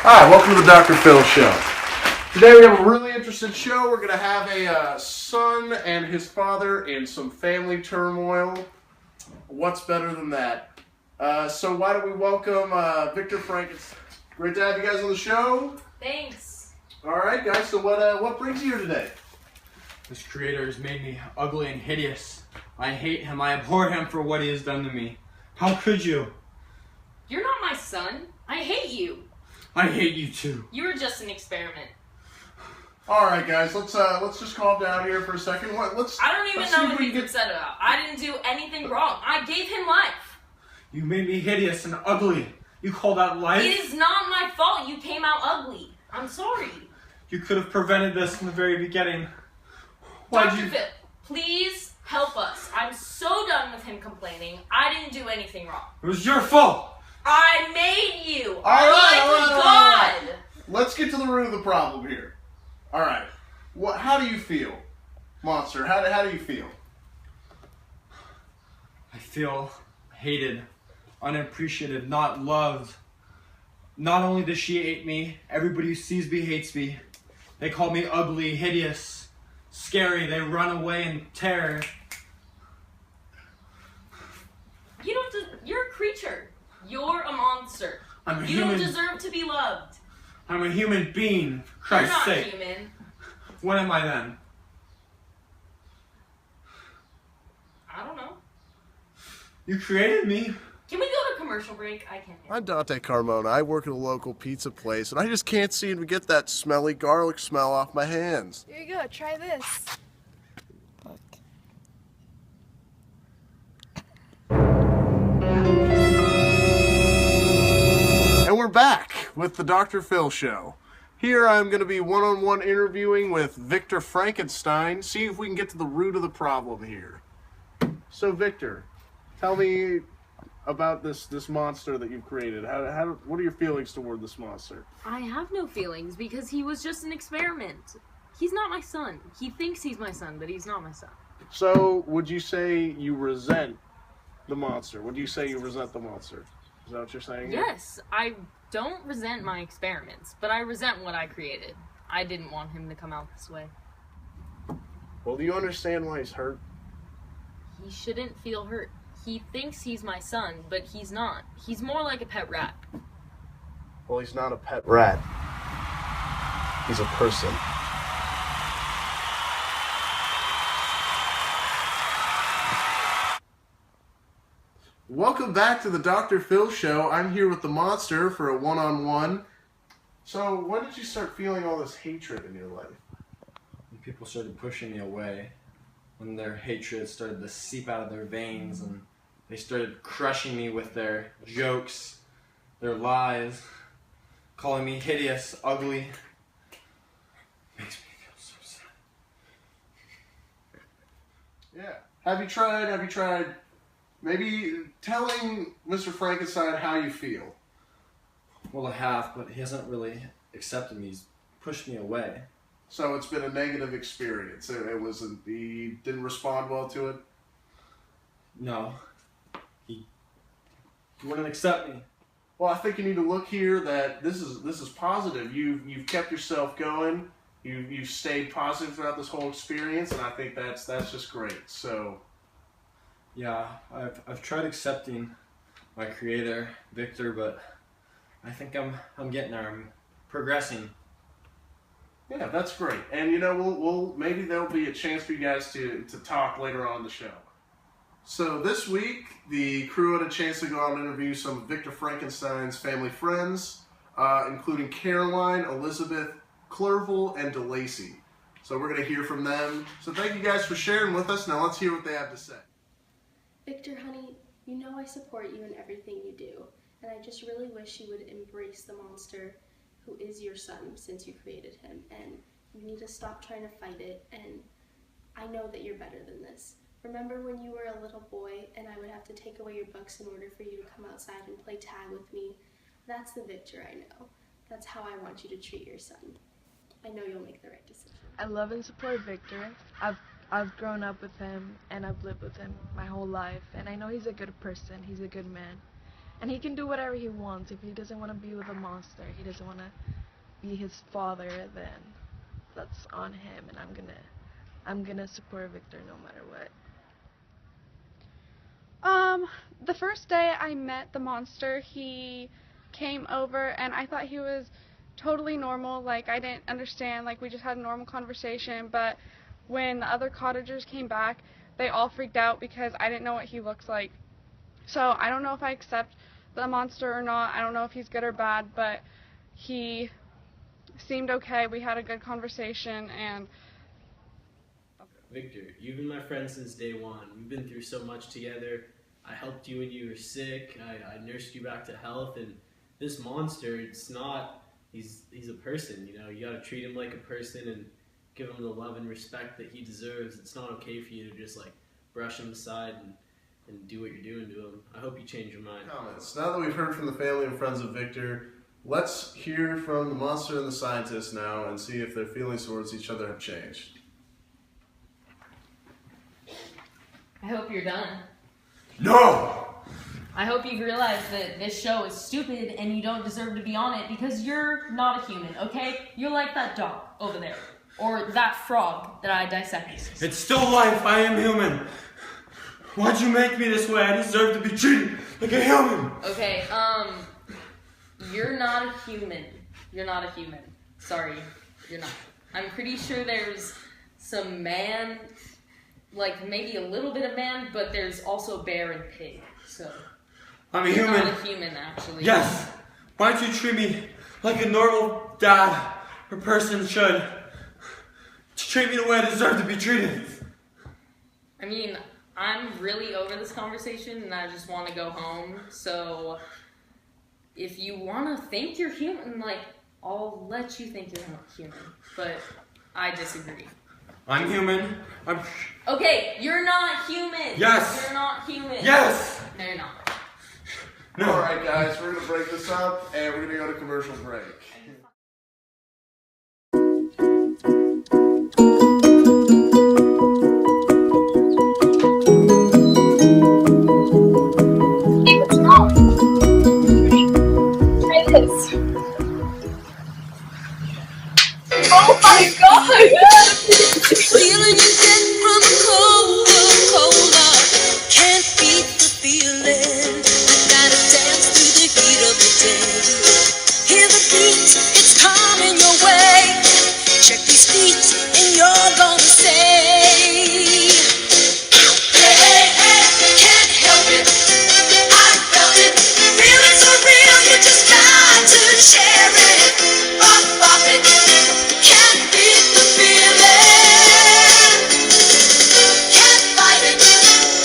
Hi, welcome to the Dr. Phil Show. Today we have a really interesting show. We're going to have a son and his father in some family turmoil. What's better than that? So why don't we welcome Victor Frankenstein. Great to have you guys on the show. Thanks. All right, guys. So what brings you here today? This creator has made me ugly and hideous. I hate him. I abhor him for what he has done to me. How could you? You're not my son. I hate you. I hate you too. You were just an experiment. All right, guys. Let's just calm down here for a second. I don't even know what he's upset about. I didn't do anything wrong. I gave him life. You made me hideous and ugly. You call that life? It is not my fault you came out ugly. I'm sorry. You could have prevented this from the very beginning. Dr. Phil, please help us. I'm so done with him complaining. I didn't do anything wrong. It was your fault. I made you. All right. God. Let's get to the root of the problem here. All right. How do you feel, Monster? How do you feel? I feel hated, unappreciated, not loved. Not only does she hate me, everybody who sees me hates me. They call me ugly, hideous, scary. They run away in terror. You're a creature. You're a monster. I'm a You human. don't deserve to be loved. I'm a human being. For You're Christ's not sake. human. What am I then? I don't know. You created me. Can we go to commercial break? I can't. I'm Dante Carmona. I work at a local pizza place, and I just can't seem to get that smelly garlic smell off my hands. Here you go, try this. And we're back with the Dr. Phil Show. Here I'm going to be one-on-one interviewing with Victor Frankenstein, see if we can get to the root of the problem here. So Victor, tell me about this monster that you've created. What are your feelings toward this monster? I have no feelings because he was just an experiment. He's not my son. He thinks he's my son, but he's not my son. So would you say you resent the monster? Would you say you resent the monster? Is that what you're saying? Yes, I don't resent my experiments, but I resent what I created. I didn't want him to come out this way. Well, do you understand why he's hurt? He shouldn't feel hurt. He thinks he's my son, but he's not. He's more like a pet rat. Well, he's not a pet rat. He's a person. Welcome back to the Dr. Phil Show. I'm here with the monster for a one-on-one. So, when did you start feeling all this hatred in your life? When people started pushing me away, when their hatred started to seep out of their veins, and they started crushing me with their jokes, their lies, calling me hideous, ugly. Makes me feel so sad. Yeah. Have you tried maybe telling Mr. Frankenstein how you feel? Well, I have, but he hasn't really accepted me. He's pushed me away. So it's been a negative experience. He didn't respond well to it? No. He wouldn't accept me. Well, I think you need to look here that this is positive. You've kept yourself going. You've stayed positive throughout this whole experience, and I think that's just great. So, Yeah, I've tried accepting my creator, Victor, but I think I'm getting there. I'm progressing. yeah, that's great. And we'll maybe there'll be a chance for you guys to talk later on in the show. So this week, the crew had a chance to go out and interview some of Victor Frankenstein's family friends, including Caroline, Elizabeth, Clerval, and DeLacy. So we're going to hear from them. So thank you guys for sharing with us. Now let's hear what they have to say. Victor, honey, you know I support you in everything you do, and I just really wish you would embrace the monster who is your son since you created him, and you need to stop trying to fight it, and I know that you're better than this. Remember when you were a little boy and I would have to take away your books in order for you to come outside and play tag with me? That's the Victor I know. That's how I want you to treat your son. I know you'll make the right decision. I love and support Victor. I've grown up with him and I've lived with him my whole life, and I know he's a good person, he's a good man. And he can do whatever he wants. If he doesn't want to be with a monster, he doesn't want to be his father, then that's on him, and I'm gonna support Victor no matter what. The first day I met the monster, he came over and I thought he was totally normal. Like, I didn't understand, like, we just had a normal conversation, but when the other cottagers came back, they all freaked out because I didn't know what he looks like. So I don't know if I accept the monster or not. I don't know if he's good or bad, but he seemed okay. We had a good conversation, and Victor, you've been my friend since day one. We've been through so much together. I helped you when you were sick. I nursed you back to health, and this monster, it's not, he's a person, you know. You gotta treat him like a person and give him the love and respect that he deserves. It's not okay for you to just like brush him aside and do what you're doing to him. I hope you change your mind. Comments. Now that we've heard from the family and friends of Victor, let's hear from the monster and the scientist now and see if their feelings towards each other have changed. I hope you're done. No! I hope you've realized that this show is stupid and you don't deserve to be on it because you're not a human, okay? You're like that dog over there. Or that frog that I dissected. It's still life. I am human. Why'd you make me this way? I deserve to be treated like a human. Okay, you're not a human. You're not a human. Sorry, you're not. I'm pretty sure there's some man, like maybe a little bit of man, but there's also bear and pig, so. I'm a you're human. Not a human, actually. Yes. Why'd you treat me like a normal dad or person should? Treat me the way I deserve to be treated. I mean, I'm really over this conversation and I just want to go home, so if you want to think you're human, like, I'll let you think you're not human, but I disagree. I'm human. Okay, you're not human. Yes. You're not human. Yes. No, you're not. No. Alright guys, we're going to break this up and we're going to go to commercial break. Oh my god! Feeling you get from Coca-Cola. Can't beat the feeling. I gotta dance through the heat of the day. Hear the beat, it's coming your way. Check these feet and you're gonna say, hey, can't help it. I felt it. Feelings are real, you just got to share it. Bop it. Can't beat the feeling. Can't fight it.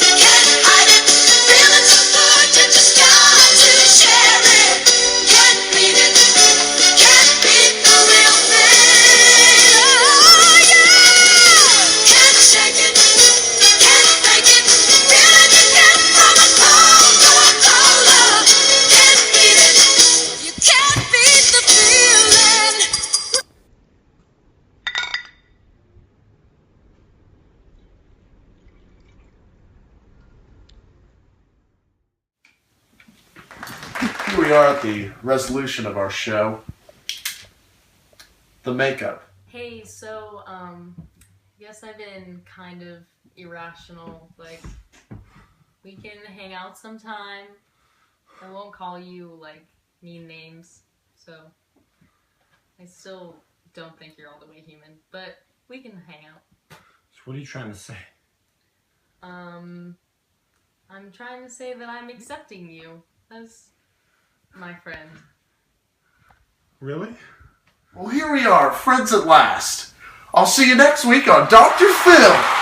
Can't hide it. Feelings are good, you just got to share it. Can't beat it. Can't beat the real thing. Oh yeah. Can't shake it. Can't fake it. Feeling you get from a Coca-Cola. Can't beat it. You can't beat the feeling. Here we are at the resolution of our show. The makeup. Hey, so, guess I've been kind of irrational. Like, we can hang out sometime. I won't call you, like, mean names. So, I still don't think you're all the way human. But we can hang out. So what are you trying to say? I'm trying to say that I'm accepting you as my friend. Really? Well, here we are, friends at last. I'll see you next week on Dr. Phil.